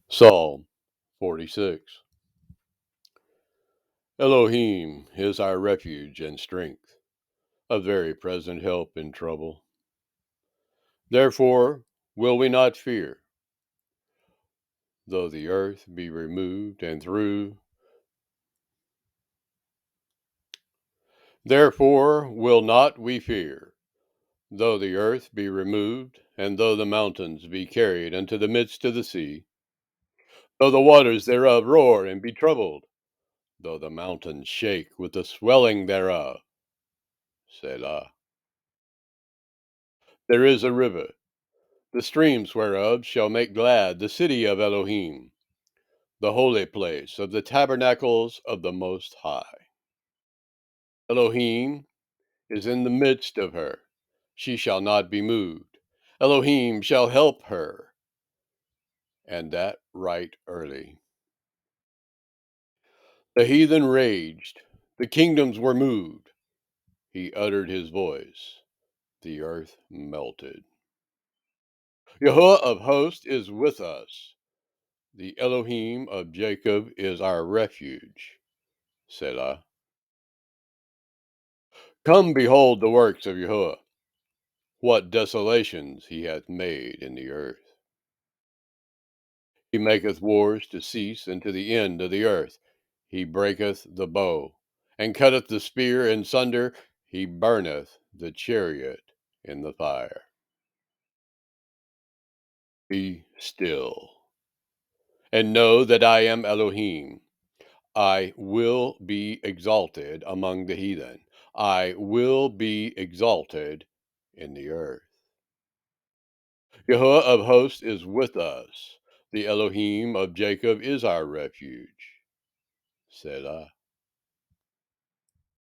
Psalm 46. Elohim is our refuge and strength, a very present help in trouble. Therefore will we not fear, though the earth be removed and through. Therefore will not we fear, though the earth be removed, and though the mountains be carried into the midst of the sea, though the waters thereof roar and be troubled, though the mountains shake with the swelling thereof. Selah. There is a river, the streams whereof shall make glad the city of Elohim, the holy place of the tabernacles of the Most High. Elohim is in the midst of her, she shall not be moved. Elohim shall help her, and that right early. The heathen raged, the kingdoms were moved. He uttered his voice, the earth melted. Yahuwah of hosts is with us. The Elohim of Jacob is our refuge. Selah. Come behold the works of Yahuwah, what desolations he hath made in the earth. He maketh wars to cease unto the end of the earth. He breaketh the bow, and cutteth the spear in sunder. He burneth the chariot in the fire. Be still, and know that I am Elohim. I will be exalted among the heathen. I will be exalted in the earth. Yahuwah of hosts is with us. The Elohim of Jacob is our refuge. Selah.